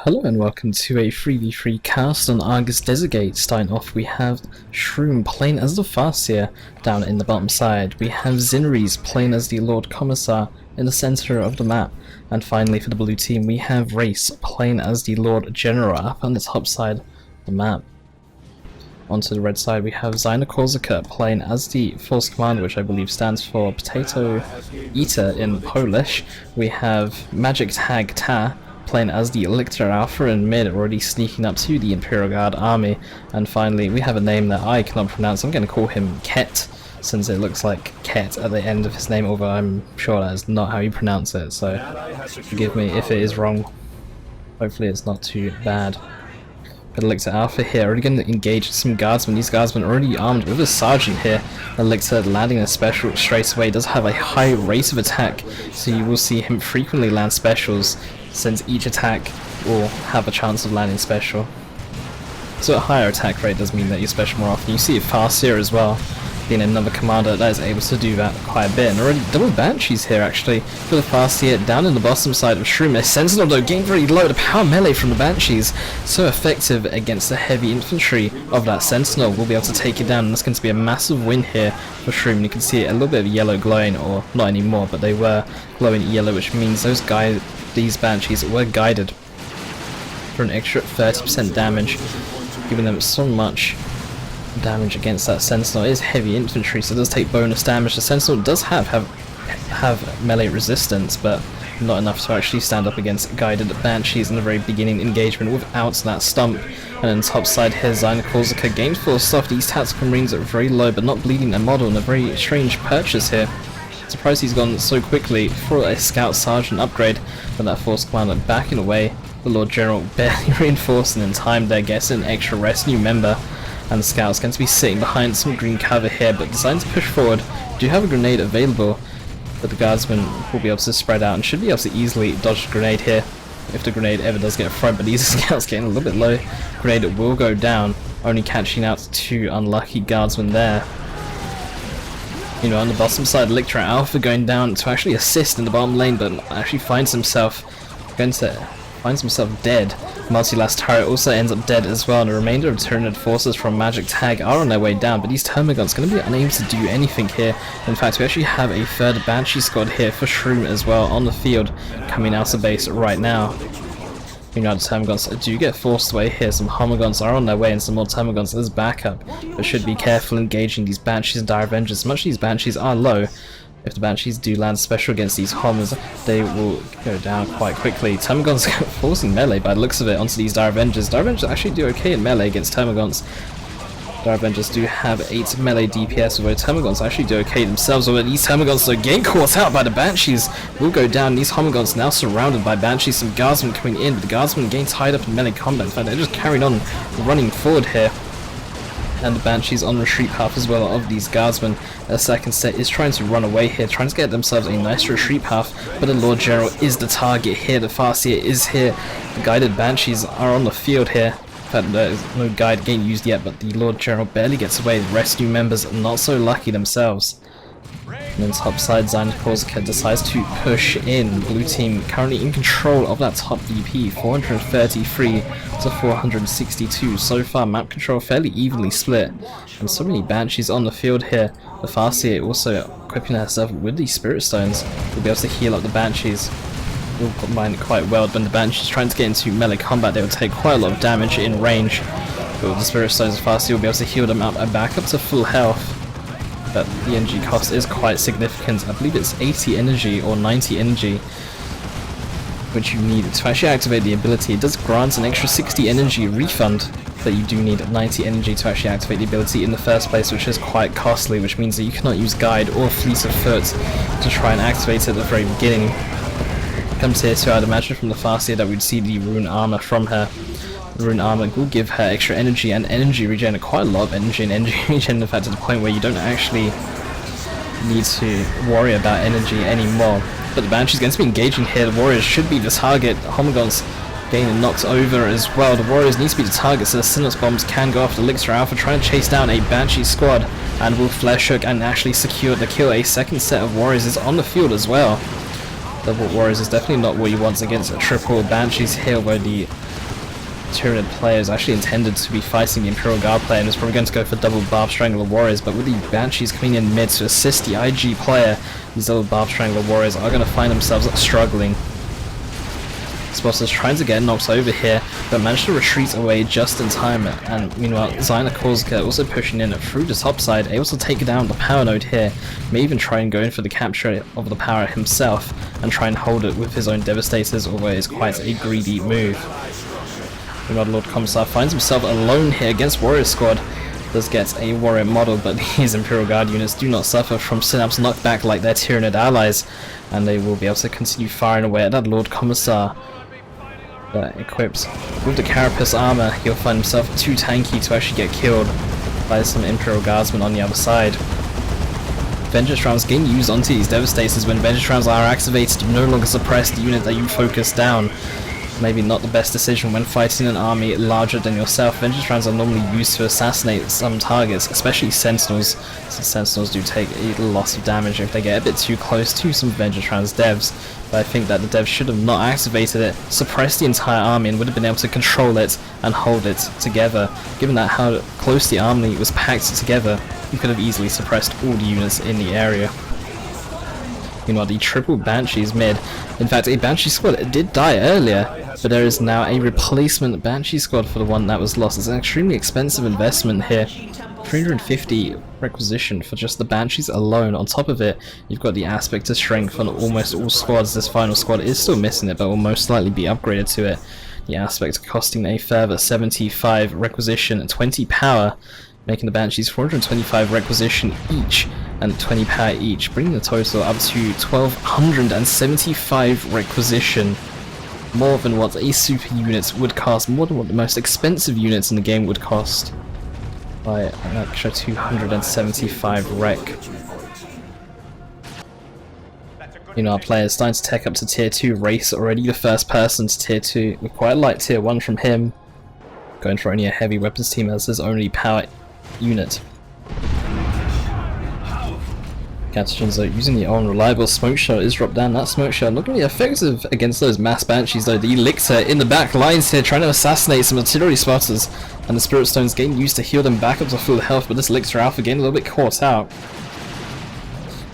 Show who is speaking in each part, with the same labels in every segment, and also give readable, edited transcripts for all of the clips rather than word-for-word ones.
Speaker 1: Hello and welcome to a 3v3 cast on Argus Desert Gate. Starting off we have Shroom playing as the Farseer down in the bottom side. We have Xinres playing as the Lord Commissar in the center of the map. And finally for the blue team we have Rhace playing as the Lord General up on the top side of the map. Onto the red side we have ziemniakozerca playing as the Force Commander, which I believe stands for Potato Eater in Polish. We have magictag-tah playing as the Lictor Alpha in mid, already sneaking up to the Imperial Guard army. And finally we have a name that I cannot pronounce. I'm going to call him k3t, since it looks like Ket at the end of his name, although I'm sure that is not how you pronounce it, so forgive me if it is wrong. Hopefully it's not too bad. But Lictor Alpha here, already going to engage some guardsmen. These guardsmen already armed with a sergeant here. And Lictor landing a special straight away does have a high rate of attack, so you will see him frequently land specials, since each attack will have a chance of landing special. So a higher attack rate does mean that you special more often. You see Farseer as well, being another commander that is able to do that quite a bit. And already double banshees here actually for the Farseer down in the bottom side of Shroom. A sentinel though getting very low. The power melee from the banshees so effective against the heavy infantry of that sentinel. Will be able to take it down, and that's going to be a massive win here for Shroom. You can see a little bit of yellow glowing, or not anymore, but they were glowing yellow, which means these banshees were guided for an extra 30% damage, giving them so much damage against that sentinel. It is heavy infantry, so it does take bonus damage. The sentinel does have melee resistance, but not enough to actually stand up against guided banshees in the very beginning engagement without that stump. And then top side here, ziemniakozerca gained 4 stuff. These tactical marines are very low, but not bleeding a model, and a very strange purchase here. Surprised he's gone so quickly for a scout sergeant upgrade, but that force commander backing away. The Lord General barely reinforcing in time there, gets an extra rescue member. And the scout's going to be sitting behind some green cover here, but designed to push forward. Do have a grenade available, but the guardsmen will be able to spread out and should be able to easily dodge the grenade here if the grenade ever does get thrown. But these scouts getting a little bit low. Grenade will go down, only catching out 2 unlucky guardsmen there. You know, on the bottom side, Lictor Alpha going down to actually assist in the bottom lane, but actually finds himself dead. Multi-last turret also ends up dead as well, and the remainder of Tyranid forces from Magic Tag are on their way down, but these Termagants going to be unable to do anything here. In fact, we actually have a third Banshee squad here for Shroom as well on the field, coming out of base right now. You know, the Termagants do get forced away here. Some Homagants are on their way, and some more Termagants as backup, but should be careful engaging these Banshees and Dire Avengers. As much as these Banshees are low, if the Banshees do land special against these Homers, they will go down quite quickly. Termagants forcing melee by the looks of it onto these Dire Avengers. Dire Avengers actually do okay in melee against Termagants. Dire Avengers do have 8 melee DPS, although Termagants actually do okay themselves. Although these Termagants are getting caught out by the Banshees, will go down. These Homagants now surrounded by Banshees. Some Guardsmen coming in, but the Guardsmen getting tied up in melee combat. In fact, they're just carrying on running forward here. And the Banshees on the retreat path as well of these Guardsmen. A second set is trying to run away here, trying to get themselves a nice retreat path, but the Lord General is the target here. The Farseer is here. The guided Banshees are on the field here. In fact, there is no guide getting used yet, but the Lord General barely gets away. The rescue members are not so lucky themselves. And then top side, ziemniakozerca decides to push in. Blue team currently in control of that top VP, 433 to 462. So far, map control fairly evenly split. And so many Banshees on the field here. The Farseer also equipping herself with these Spirit Stones. Will be able to heal up the Banshees. Will combine it quite well. When the Banshees trying to get into melee combat, they will take quite a lot of damage in range. But with the Spirit Stones, the Farseer will be able to heal them up and back up to full health. But the energy cost is quite significant. I believe it's 80 energy or 90 energy which you need to actually activate the ability. It does grant an extra 60 energy refund, but you do need 90 energy to actually activate the ability in the first place, which is quite costly, which means that you cannot use Guide or Fleet of Foot to try and activate it at the very beginning. Comes here to, I'd imagine from the Farseer that we'd see the Rune Armor from her. The Rune Armor will give her extra energy and energy regen, quite a lot of energy and energy regen, in fact to the point where you don't actually need to worry about energy anymore. But the Banshee's going to be engaging here. The Warriors should be the target. Homagants getting knocked over as well. The Warriors need to be the target, so the Synapse Bombs can go after Lictor Alpha, trying to chase down a Banshee squad, and will flesh hook and actually secure the kill. A second set of Warriors is on the field as well. Double Warriors is definitely not what you want against a triple Banshees here, where the Tyranid player is actually intended to be fighting the Imperial Guard player and is probably going to go for double Barb Strangler Warriors, but with the Banshees coming in mid to assist the IG player, these double Barb Strangler Warriors are going to find themselves struggling. Spotters trying to get knocked over here, but managed to retreat away just in time, and meanwhile ziemniakozerca also pushing in through the top side, able to take down the power node here, may even try and go in for the capture of the power himself, and try and hold it with his own Devastators, although it is quite a greedy move. Meanwhile, Lord Commissar finds himself alone here against Warrior Squad, does get a Warrior model, but these Imperial Guard units do not suffer from Synapse knockback like their Tyranid allies, and they will be able to continue firing away at that Lord Commissar. Equipped with the carapace armor, he'll find himself too tanky to actually get killed by some Imperial Guardsmen on the other side. Vengeance rounds getting used onto these Devastators. When Vengeance rounds are activated, you no longer suppress the unit that you focus down. Maybe not the best decision when fighting an army larger than yourself. Vengeance rounds are normally used to assassinate some targets, especially Sentinels, since Sentinels do take a loss of damage if they get a bit too close to some Vengeance rounds devs. But I think that the devs should have not activated it, suppressed the entire army, and would have been able to control it and hold it together. Given that how close the army was packed together, you could have easily suppressed all the units in the area. Meanwhile, the triple Banshees mid. In fact, a Banshee squad did die earlier, but there is now a replacement Banshee squad for the one that was lost. It's an extremely expensive investment here. 350 requisition for just the Banshees alone. On top of it, you've got the aspect of strength on almost all squads. This final squad is still missing it, but will most likely be upgraded to it. The aspect costing a further 75 requisition and 20 power, making the Banshees 425 requisition each and 20 power each, bringing the total up to 1275 requisition. More than what a super unit would cost, more than what the most expensive units in the game would cost, by an extra 275 rec. You know, our players starting to tech up to tier 2. Rhace already the first person to tier 2, with quite a light tier 1 from him. Going for only a heavy weapons team as his only power unit. Catchins though using the unreliable smoke shot is dropped down. That smoke shot not going to be effective against those mass Banshees though. The Lictor in the back lines here trying to assassinate some artillery spotters, and the Spirit Stones getting used to heal them back up to full health, but this Lictor Alpha getting a little bit caught out.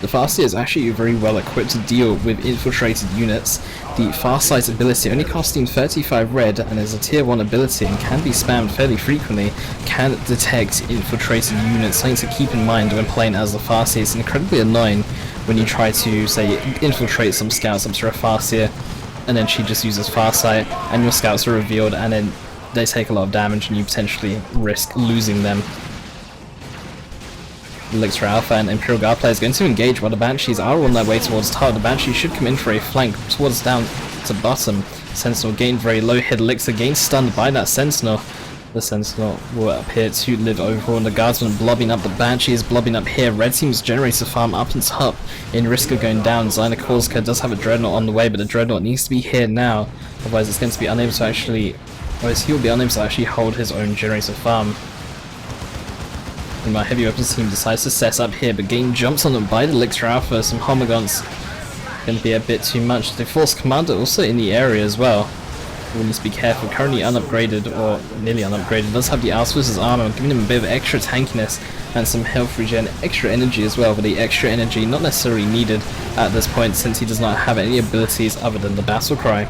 Speaker 1: The Farseer is actually very well equipped to deal with infiltrated units. The Farsight ability, only costing 35 red and is a tier 1 ability and can be spammed fairly frequently, can detect infiltrated units, something to keep in mind when playing as the Farseer. It's incredibly annoying when you try to, say, infiltrate some scouts up to a Farseer, and then she just uses Farsight and your scouts are revealed and then they take a lot of damage and you potentially risk losing them. Lictor Alpha and Imperial Guard players going to engage while the Banshees are on their way towards top. The Banshee should come in for a flank towards down to bottom. Sentinel gained very low hit. Lictor gained stunned by that Sentinel. The Sentinel will appear to live overall, and the Guardsman blobbing up. The Banshee is blobbing up here. Red Team's generator farm up and top in risk of going down. Ziemniakozerca does have a Dreadnought on the way, but the Dreadnought needs to be here now. Otherwise it's going to be unable to actually, otherwise he'll be unable to actually hold his own generator farm. And my heavy weapons team decides to set up here, but getting jumps on them by the Lictor Alpha. Some Homogons going to be a bit too much. The Force Commander also in the area as well. We need to be careful. Currently unupgraded, or nearly unupgraded. Does have the Auspicious armor, giving him a bit of extra tankiness and some health regen, extra energy as well. But the extra energy not necessarily needed at this point, since he does not have any abilities other than the Battle Cry.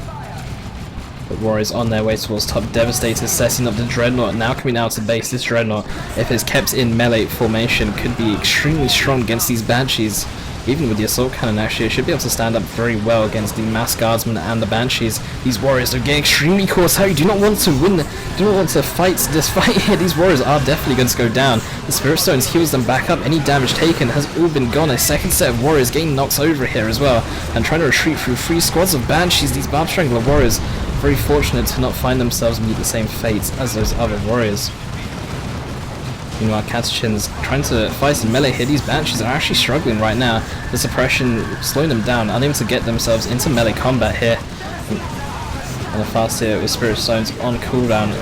Speaker 1: But Warriors on their way towards top. Devastators setting up the Dreadnought, now coming out to base. This Dreadnought, if it's kept in melee formation, could be extremely strong against these Banshees. Even with the Assault Cannon actually, it should be able to stand up very well against the Mass Guardsmen and the Banshees. These Warriors are getting extremely caught out. You do not want to win, do not want to fight this fight here. These Warriors are definitely going to go down. The Spirit Stones heals them back up. Any damage taken has all been gone. A second set of Warriors getting knocked over here as well, and trying to retreat through 3 squads of Banshees. These Barb Strangler Warriors very fortunate to not find themselves meet the same fate as those other Warriors. Meanwhile, Catachin's trying to fight in melee here. These Banshees are actually struggling right now. The suppression slowing them down, unable to get themselves into melee combat here. And the Farseer with Spirit Stones on cooldown.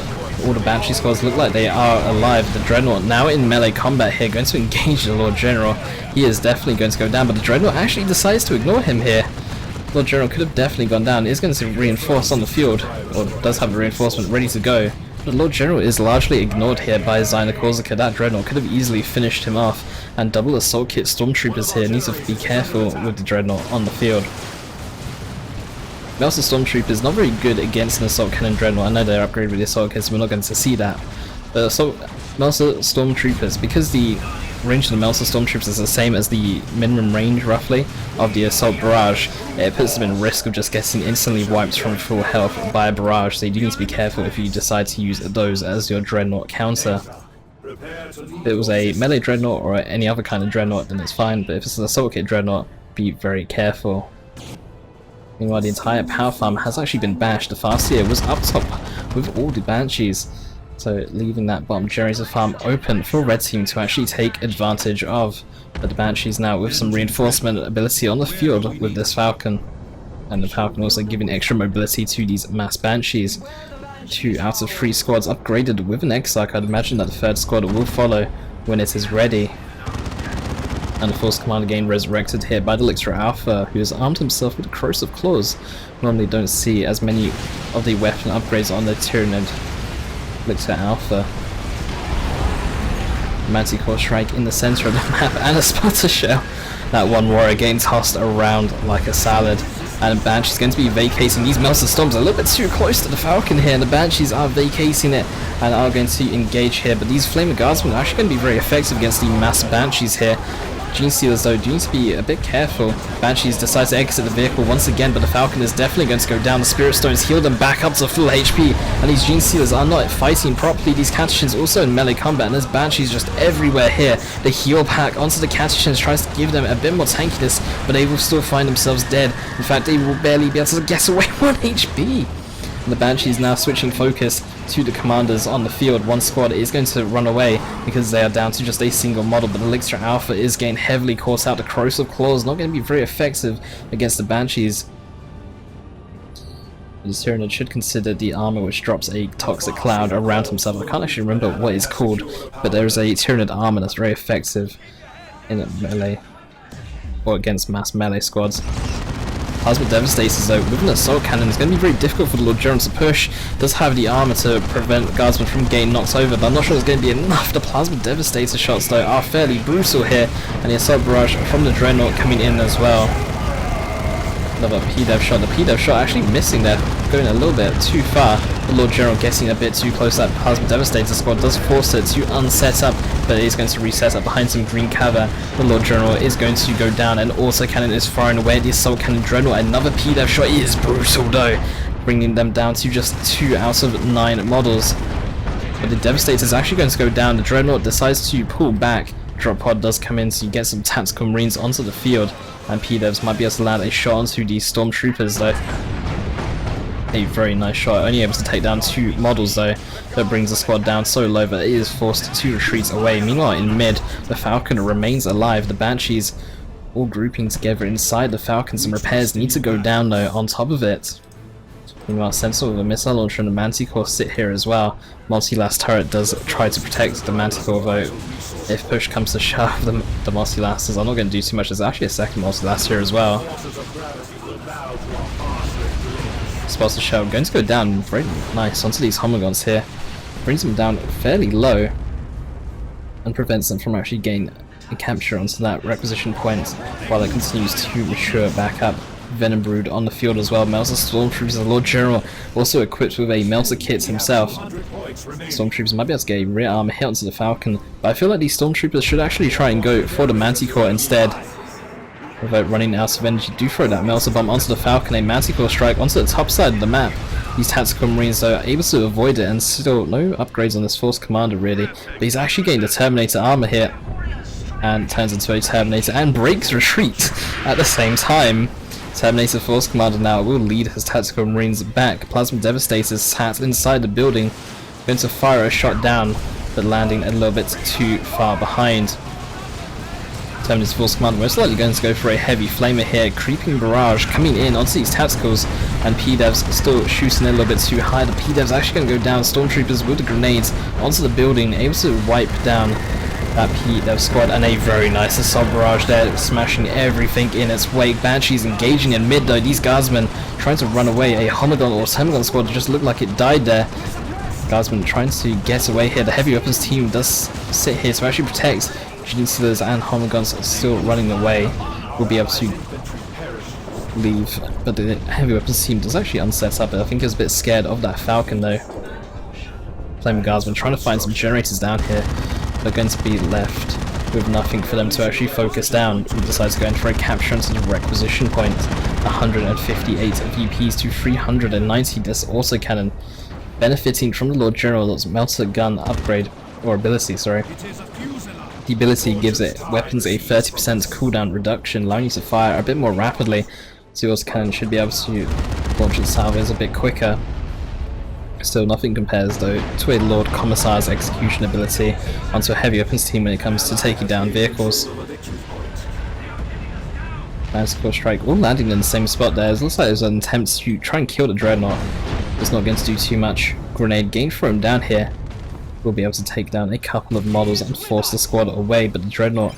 Speaker 1: All the Banshee squads look like they are alive. The Dreadnought now in melee combat here, going to engage the Lord General. He is definitely going to go down, but the Dreadnought actually decides to ignore him here. Lord General could have definitely gone down. Is going to reinforce on the field, or does have a reinforcement ready to go. But Lord General is largely ignored here by ziemniakozerca. That Dreadnought could have easily finished him off, and double assault kit stormtroopers here need to be careful with the Dreadnought on the field. Melsa stormtroopers not very good against an assault cannon Dreadnought. I know they're upgraded with the assault kits, we're not going to see that. But Melsa stormtroopers, because the range of the Melsa stormtroopers is the same as the minimum range roughly of the assault barrage, it puts them in risk of just getting instantly wiped from full health by a barrage, so you do need to be careful if you decide to use those as your Dreadnought counter. If it was a melee Dreadnought or any other kind of Dreadnought then it's fine, but if it's an assault kit Dreadnought, be very careful. Meanwhile, the entire power farm has actually been bashed. The Farseer was up top with all the Banshees, so leaving that bottom generator farm open for Red Team to actually take advantage of. But the Banshees now with some reinforcement ability on the field with this Falcon, and the Falcon also giving extra mobility to these mass Banshees. 2 out of 3 squads upgraded with an Exarch. I'd imagine that the 3rd squad will follow when it is ready. And the Force Commander again resurrected here by the Lictor Alpha, who has armed himself with corrosive claws. Normally don't see as many of the weapon upgrades on the Tyranid Lictor Alpha. Manticore strike in the center of the map and a spotter shell. That one warrior again tossed around like a salad. And Banshee's going to be vacating these Melsa Storms a little bit too close to the Falcon here, and the Banshees are vacating it and are going to engage here. But these Flamer Guardsmen are actually going to be very effective against the mass Banshees here. Gene Stealers though do need to be a bit careful. Banshees decide to exit the vehicle once again, but the Falcon is definitely going to go down. The Spirit Stones heal them back up to full HP, and these Gene Stealers are not fighting properly. These Catechins also in melee combat, and there's Banshees just everywhere here. The heal pack onto the Catechins tries to give them a bit more tankiness, but they will still find themselves dead. In fact, they will barely be able to get away 1 HP. And the Banshees now switching focus to the commanders on the field. One squad is going to run away because they are down to just a single model, but the Lictor Alpha is getting heavily caught out. The corrosive claws not going to be very effective against the Banshees. The Tyranid should consider the armor which drops a toxic cloud around himself. I can't actually remember what it's called, but there is a Tyranid armor that's very effective in melee or against mass melee squads. Plasma Devastators though, with an assault cannon, is going to be very difficult for the Lord General to push. Does have the armor to prevent Guardsmen from getting knocked over, but I'm not sure it's going to be enough. The Plasma Devastator shots though are fairly brutal here, and the assault barrage from the Dreadnought coming in as well. Another P-Dev shot. The P-Dev shot actually missing there, going a little bit too far. The Lord General getting a bit too close. That Plasma Devastator squad does force it to unset up, but it is going to reset up behind some green cover. The Lord General is going to go down, and also cannon is firing away at the assault cannon Dreadnought. Another P-Dev shot is brutal though, bringing them down to just 2 out of 9 models. But the Devastator is actually going to go down. The Dreadnought decides to pull back. Drop pod does come in, so you get some tactical marines onto the field, and P-Devs might be able to land a shot onto these stormtroopers though. A very nice shot, only able to take down 2 models though. That brings the squad down so low, but it is forced to retreat away. Meanwhile in mid, the Falcon remains alive. The Banshees all grouping together inside the Falcon. Some repairs need to go down though on top of it. Meanwhile, Sentinel with a missile launcher and the Manticore sit here as well. Multi-last turret does try to protect the Manticore though. If push comes to shove, the multi-lasters are not going to do too much. There's actually a second multi-last here as well. Spots the shell, going to go down very nice onto these homogons here. Brings them down fairly low and prevents them from actually getting a capture onto that requisition point while it continues to mature back up. Venom Brood on the field as well. Melter Stormtroopers, the Lord General, also equipped with a Melter kit himself. Stormtroopers might be able to get a rear armor hit onto the Falcon, but I feel like these Stormtroopers should actually try and go for the Manticore instead. Without running out of energy, do throw that Melter Bomb onto the Falcon, a Manticore strike onto the top side of the map. These tactical marines though are able to avoid it, and still no upgrades on this Force Commander really, but he's actually getting the Terminator armor here, and turns into a Terminator and breaks retreat at the same time. Terminator Force Commander now will lead his tactical marines back. Plasma Devastators sat inside the building, going to fire a shot down, but landing a little bit too far behind. Terminator Force Commander most likely going to go for a heavy flamer here. Creeping barrage coming in onto these tacticals, and P-Devs still shooting a little bit too high. The P-Devs actually going to go down. Stormtroopers with the grenades onto the building, able to wipe down that squad, and a very nice assault barrage there, smashing everything in its wake. Banshees engaging in mid though, these guardsmen trying to run away. A Homagon or Semagon squad just looked like it died there. Guardsmen trying to get away here. The heavy weapons team does sit here to actually protect. Genestealers and Homagons are still running away. We'll be able to leave, but the heavy weapons team does actually unset up. I think it's a bit scared of that Falcon though. Flame Guardsmen trying to find some generators down here. They're going to be left with nothing for them to actually focus down. We decide to go in for a capture into the requisition point. 158 VPs to 390. This autocannon benefiting from the Lord General's melter gun upgrade, or ability, sorry. The ability gives it weapons a 30% cooldown reduction, allowing you to fire a bit more rapidly. So the autocannon should be able to launch its salvos a bit quicker. Still, nothing compares though to a Lord Commissar's execution ability onto a heavy weapons team when it comes to taking down vehicles. Manticore Strike all landing in the same spot there. It looks like there's an attempt to try and kill the Dreadnought. It's not going to do too much. Grenade gain thrown down here. We'll be able to take down a couple of models and force the squad away, but the Dreadnought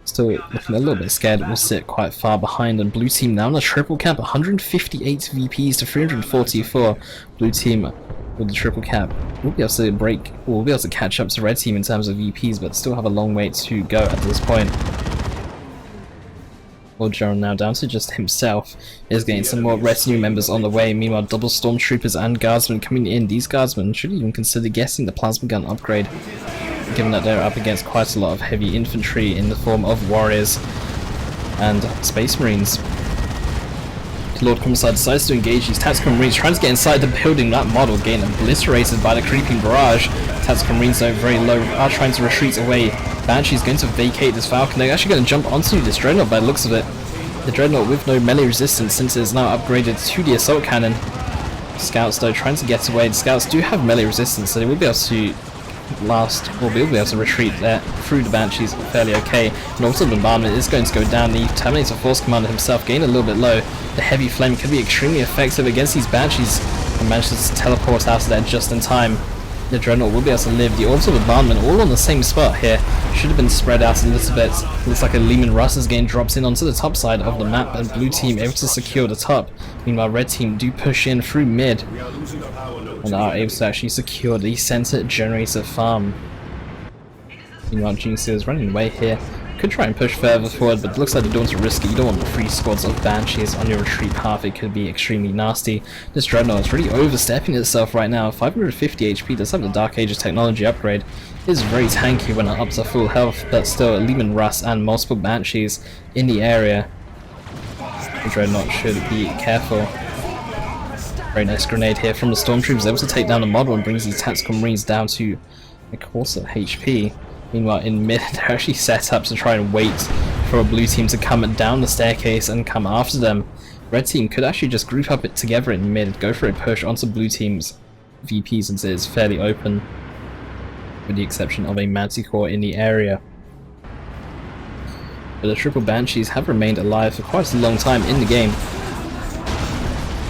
Speaker 1: still looking a little bit scared. It will sit quite far behind, and blue team now on a triple cap, 158 VPs to 344. Blue team with the triple cap will be able to we'll be able to catch up to red team in terms of VPs, but still have a long way to go at this point. Lord General now down to just himself, is getting some more retinue members on the way. Meanwhile, double stormtroopers and guardsmen coming in. These guardsmen should even consider getting the plasma gun upgrade, given that they're up against quite a lot of heavy infantry in the form of warriors and space marines. The Lord Commissar decides to engage these tactical marines, trying to get inside the building. That model getting obliterated by the creeping barrage. Tactical marines though very low, are trying to retreat away. Banshee's going to vacate this Falcon. They're actually going to jump onto this Dreadnought by the looks of it. The Dreadnought with no melee resistance since it is now upgraded to the assault cannon. Scouts though trying to get away. The Scouts do have melee resistance, so they will be able to we'll be able to retreat there through the Banshees fairly okay. And also the bombardment is going to go down. The Terminator Force Commander himself getting a little bit low. The heavy flame could be extremely effective against these Banshees, and manages to teleport out of there just in time. The Dreadnought will be able to live. The orbital bombardment all on the same spot here. Should have been spread out a little bit. Looks like a Lehman Russ is getting dropped in onto the top side of the map, and blue team able to secure the top. Meanwhile, red team do push in through mid and are able to actually secure the center generator farm. Meanwhile, Genestealer is running away here. Could try and push further forward, but it looks like they're doing too risky. You don't want 3 squads of Banshees on your retreat path. It could be extremely nasty. This Dreadnought is really overstepping itself right now. 550 HP does have the Dark Ages technology upgrade. It is very tanky when up to full health, but still a Lehman Russ and multiple Banshees in the area. The Dreadnought should be careful. Very nice grenade here from the Stormtroopers, able to take down the model and brings these tactical marines down to a quarter HP. Meanwhile, in mid, they're actually set up to try and wait for a blue team to come down the staircase and come after them. Red team could actually just group up it together in mid, go for a push onto blue team's VP since it is fairly open, with the exception of a Manticore in the area. But the triple Banshees have remained alive for quite a long time in the game.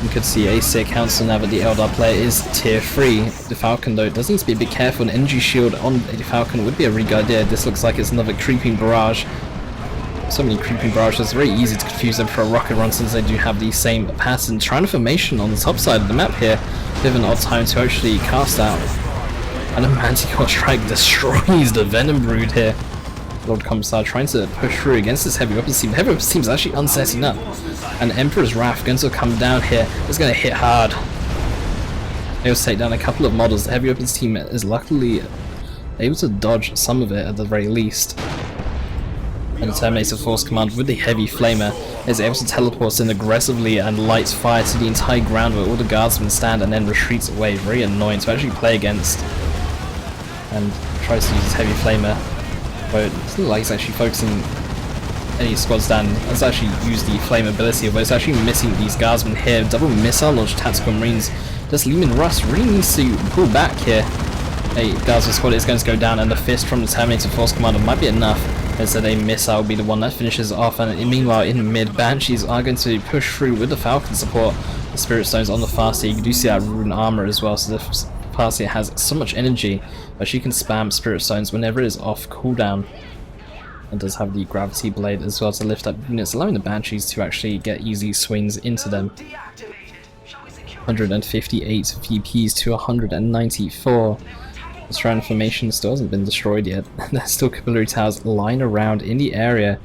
Speaker 1: You could see a sick council now that the Eldar player is tier 3. The Falcon though does need to be a bit careful. An energy shield on the Falcon would be a really good idea. This looks like it's another creeping barrage. So many creeping barrages, it's very easy to confuse them for a rocket run since they do have the same pattern. Trying formation on the top side of the map here. Bit of an odd time to actually cast out. And a Manticore Strike destroys the Venom Brood here. Lord Commissar trying to push through against this heavy weapons team. The heavy weapons team is actually unsetting up. And Emperor's Wrath going to come down here. It's going to hit hard. They will take down a couple of models. The heavy weapons team is luckily able to dodge some of it at the very least. And the Terminator Force Command with the heavy flamer is able to teleport in aggressively and light fire to the entire ground where all the guardsmen stand and then retreats away. Very annoying to actually play against. And tries to use his heavy flamer. But it doesn't look like he's actually focusing any squads down. Let's actually use the flame ability, but it's actually missing these guardsmen here. Double missile launch tactical marines. This Lehman Russ really needs to pull back here. A guardsman squad is going to go down, and the fist from the Terminator Force Commander might be enough. Instead, a missile will be the one that finishes off, and meanwhile in mid, Banshees are going to push through with the Falcon support. The Spirit Stones on the Farseer. You do see that rune armor as well, so the Farseer has so much energy that she can spam Spirit Stones whenever it is off cooldown. And does have the Gravity Blade as well to lift up units, allowing the Banshees to actually get easy swings into them. 158 VPs to 194. The Shroud Formation still hasn't been destroyed yet. There's still Capillary Towers lying around in the area.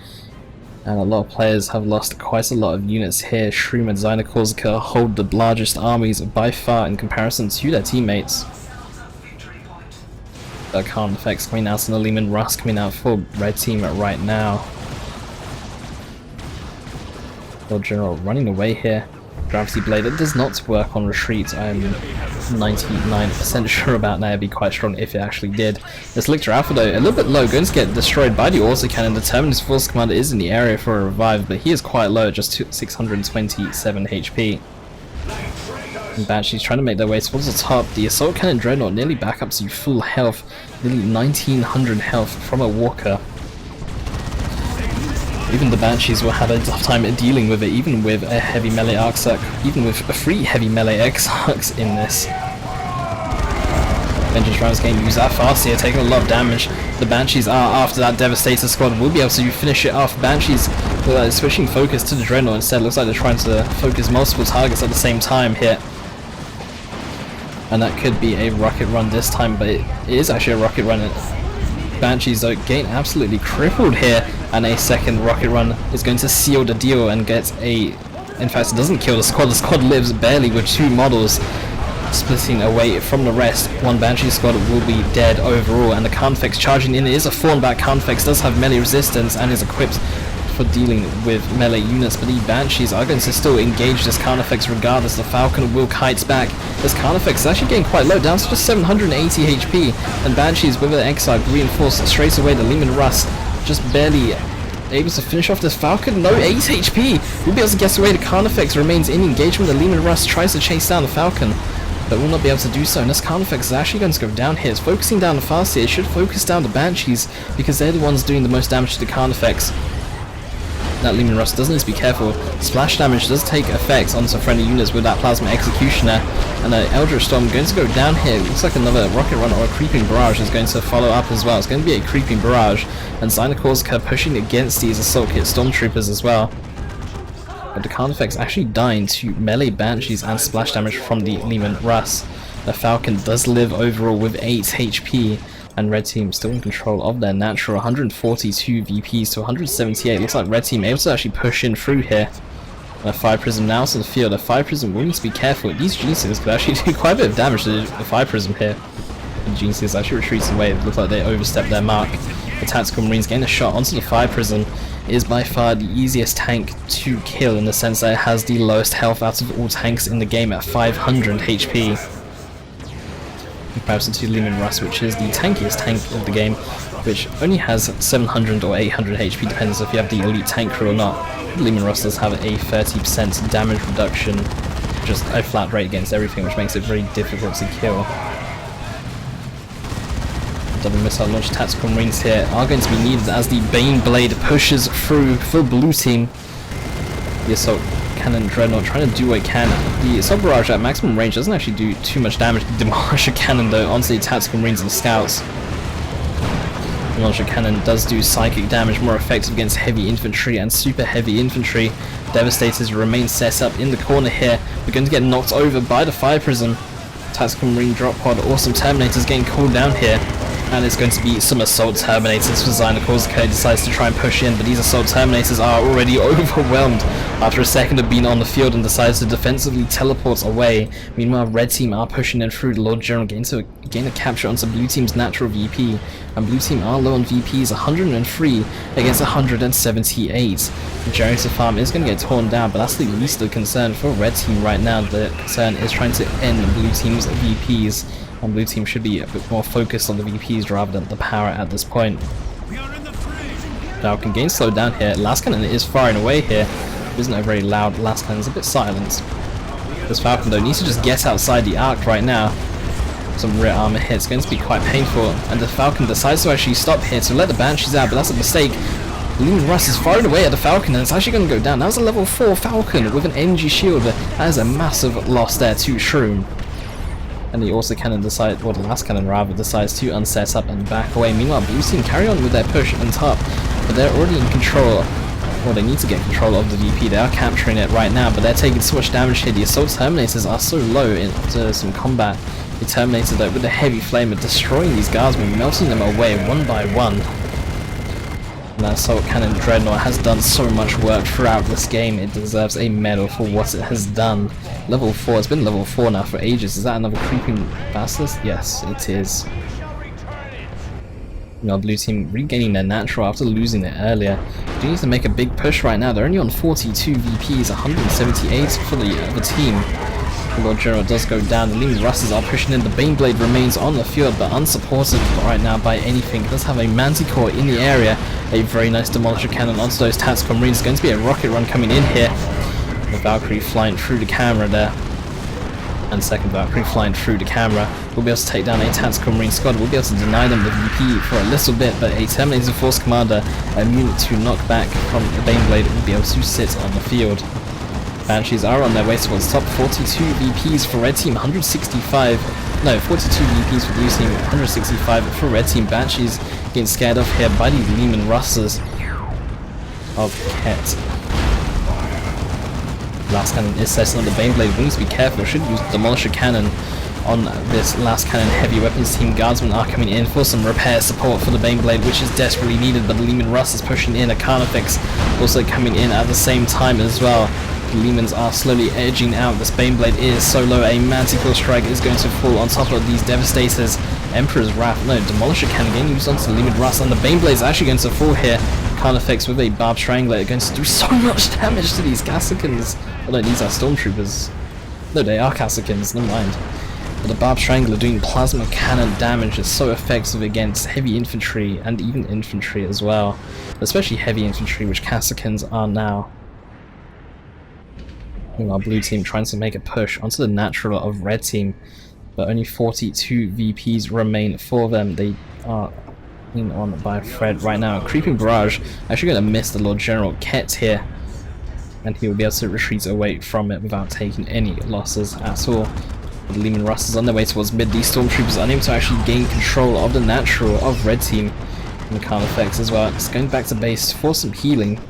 Speaker 1: And a lot of players have lost quite a lot of units here. Shroom and ziemniakozerca hold the largest armies by far in comparison to their teammates. The Khan effects coming out and the Leman Russ coming out for red team right now. Lord General running away here. Gravity Blade, it does not work on retreat. I'm 99% sure about that. It'd be quite strong if it actually did. This Lictor Alpha though, a little bit low, going to get destroyed by the autocannon. The Terminus Force Commander is in the area for a revive, but he is quite low, just 627 HP. And Banshees trying to make their way towards the top. The Assault Cannon Dreadnought nearly back up to full health, nearly 1900 health from a Walker. Even the Banshees will have a tough time dealing with it, even with a heavy melee Arc-Circ, even with 3 heavy melee X-Arcs in this. Vengeance Rounds getting used at Farseer, taking a lot of damage. The Banshees are after that Devastator squad, will be able to finish it off. Banshees switching focus to the Dreadnought instead. Looks like they're trying to focus multiple targets at the same time here. And that could be a rocket run this time, but it is actually a rocket run. Banshees though getting absolutely crippled here, and a second rocket run is going to seal the deal and get a... In fact, it doesn't kill the squad lives barely with 2 models splitting away from the rest. One Banshee squad will be dead overall, and the Carnifex charging in. It is a fawn-back Carnifex, does have melee resistance and is equipped for dealing with melee units, but the Banshees are going to still engage this Carnifex regardless. The Falcon will kite back. This Carnifex is actually getting quite low, down to just 780 HP, and Banshees with an Exarch reinforced straight away. The Leman Russ just barely able to finish off this Falcon. No, 8 HP! We'll be able to guess away. The Carnifex remains in engagement. The Leman Russ tries to chase down the Falcon, but will not be able to do so, and this Carnifex is actually going to go down here. It's focusing down the Farseer. It should focus down the Banshees, because they're the ones doing the most damage to the Carnifex. That Leman Russ does need to be careful. Splash damage does take effect onto friendly units with that Plasma Executioner, and an Eldritch Storm going to go down here. It looks like another Rocket Run or a Creeping Barrage is going to follow up as well. It's going to be a Creeping Barrage, and ziemniakozerca pushing against these Assault Kit Stormtroopers as well. But the Carnifex actually dying to melee Banshees and splash damage from the Leman Russ. The Falcon does live overall with 8 HP, and red team still in control of their natural. 142 VPs to 178. Looks like red team able to actually push in through here. A Fire Prism now to the field. A Fire Prism will need to be careful. These Geniuses could actually do quite a bit of damage to the Fire Prism here. The Geniuses actually retreats away. It looks like they overstepped their mark. The Tactical Marines getting a shot onto the Fire Prism. It is by far the easiest tank to kill, in the sense that it has the lowest health out of all tanks in the game at 500 HP. In comparison to Leman Russ, which is the tankiest tank of the game, which only has 700 or 800 HP, depends if you have the elite tank crew or not. Leman Russ does have a 30% damage reduction, just a flat rate against everything, which makes it very difficult to kill. Double missile launch Tactical Marines here are going to be needed as the Bane Blade pushes through for blue team. The Assault Cannon Dreadnought trying to do what it can. The Assault Barrage at maximum range doesn't actually do too much damage. The Demolisher Cannon though onto the Tactical Marines and Scouts. The Demolisher Cannon does do psychic damage, more effective against heavy infantry and super heavy infantry. Devastators remain set up in the corner here. We're going to get knocked over by the Fire Prism. Tactical Marine drop pod, awesome Terminators getting called down here. And it's going to be some Assault Terminators for ziemniakozerca. Decides to try and push in, but these Assault Terminators are already overwhelmed after a second of being on the field, and decides to defensively teleport away. Meanwhile, red team are pushing in through. The Lord General gain a capture onto blue team's natural VP, and blue team are low on VPs, 103 against 178. The generator farm is going to get torn down, but that's the least of concern for red team right now. The concern is trying to end blue team's VPs. And blue team should be a bit more focused on the VPs rather than the power at this point. Falcon gain slowed down here. Last Cannon is firing away here. It isn't a very loud Last Cannon, it's a bit silent. This Falcon though needs to just get outside the arc right now. Some rear armor hits, going to be quite painful, and the Falcon decides to actually stop here to let the Banshees out, but that's a mistake. Leman Russ is firing away at the Falcon, and it's actually going to go down. That was a level 4 Falcon with an energy shield. That is a massive loss there to Shroom. and the also cannon decides, or the last cannon rather, decides to unset up and back away. Meanwhile, blue team carry on with their push on top, but they're already in control. Well, they need to get control of the VP. They are capturing it right now, but they're taking so much damage here. The assault terminators are so low after some combat. The terminator, though, with the heavy flame, are destroying these guardsmen, melting them away one by one. And that assault cannon dreadnought has done so much work throughout this game. It deserves a medal for what it has done. Level 4. It's been level 4 now for ages. Is that another creeping bastard? Yes, it is. You know, blue team regaining their natural after losing it earlier. They need to make a big push right now. They're only on 42 VPs, 178 for the other team. The Lord General does go down. The Lean Russes are pushing in. The Baneblade remains on the field, but unsupported right now by anything. It does have a Manticore in the area. A very nice Demolisher Cannon onto those Tactical Marines. Going to be a rocket run coming in here. The Valkyrie flying through the camera there. And second Valkyrie flying through the camera. We'll be able to take down a Tactical Marine squad. We'll be able to deny them the VP for a little bit, but a Terminator Force Commander immune to knockback from the Baneblade will be able to sit on the field. Banshees are on their way towards top. 42 VPs for red team, 165. No, 42 VPs for blue team, 165 for red team. Banshees getting scared off here by these Leman Russes of k3t. Last cannon is setting on the Baneblade. We need to be careful. Should use Demolisher Cannon on this last cannon. Heavy weapons team guardsmen are coming in for some repair support for the Baneblade, which is desperately needed. But the Leman Russ is pushing in. A Carnifex also coming in at the same time as well. The Lemans are slowly edging out. This Baneblade is so low. A Manticore Strike is going to fall on top of these Devastators. Emperor's Wrath, no, Demolisher Cannon getting used onto the Leman Russ, and the Baneblade is actually going to fall here. Carnifex with a Barbed Strangler going to do so much damage to these Cassicans. Oh no, these are Stormtroopers. No, they are Cassicans, never mind. But the Barbed Strangler doing Plasma Cannon damage is so effective against heavy infantry and even infantry as well. Especially heavy infantry, which Cassicans are now. Meanwhile, blue team trying to make a push onto the natural of red team, but only 42 VPs remain for them. They are in on by Fred right now. Creeping Barrage actually going to miss the Lord General k3t here, and he will be able to retreat away from it without taking any losses at all. The Leman Russ is on their way towards mid. These Stormtroopers are unable to actually gain control of the natural of red team, and the Carnifex as well. It's going back to base for some healing.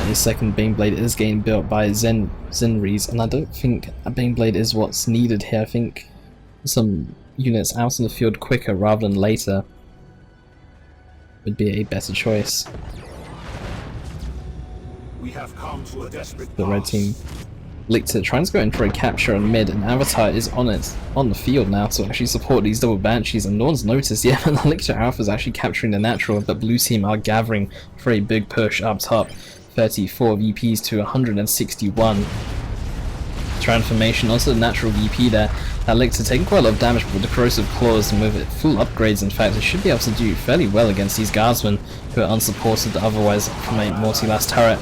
Speaker 1: The second Baneblade is getting built by Xinres, and I don't think a Baneblade is what's needed here. I think some units out in the field quicker rather than later would be a better choice.
Speaker 2: We have come to a desperate
Speaker 1: the red team. Lictor trying to go in for a capture on mid, and Avatar is on the field now to actually support these double Banshees, and no one's noticed yet. And the Lictor Alpha is actually capturing the natural, but blue team are gathering for a big push up top. 34 VPs to 161. Transformation onto the natural VP there. That Lictor taking quite a lot of damage with the Corrosive Claws, and with it full upgrades in fact, it should be able to do fairly well against these guardsmen who are unsupported otherwise from a multi-last turret.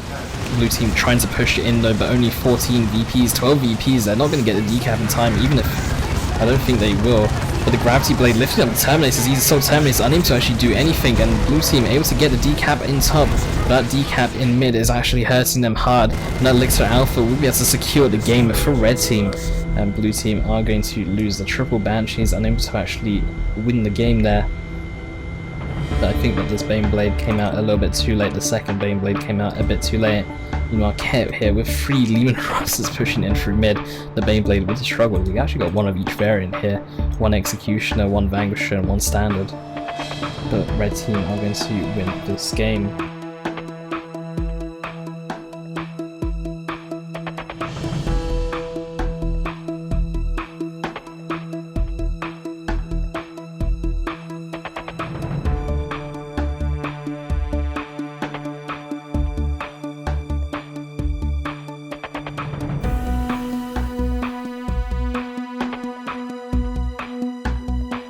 Speaker 1: Blue team trying to push it in though, but only 14 VPs, 12 VPs. They're not going to get the decap in time, even if I don't think they will. But the Gravity Blade lifting up the Terminators, these assault Terminators unable to actually do anything, and blue team able to get the decap in top. That decap in mid is actually hurting them hard, and that Lictor Alpha will be able to secure the game for red team. And blue team are going to lose the triple Banshees, unable to actually win the game there. But I think that this Baneblade came out a little bit too late. The second Baneblade came out a bit too late. Meanwhile, k3t here with 3 Leman Russes pushing in through mid. The Baneblade with a struggle. We actually got one of each variant here. 1 Executioner, 1 Vanquisher, and 1 Standard. But red team are going to win this game.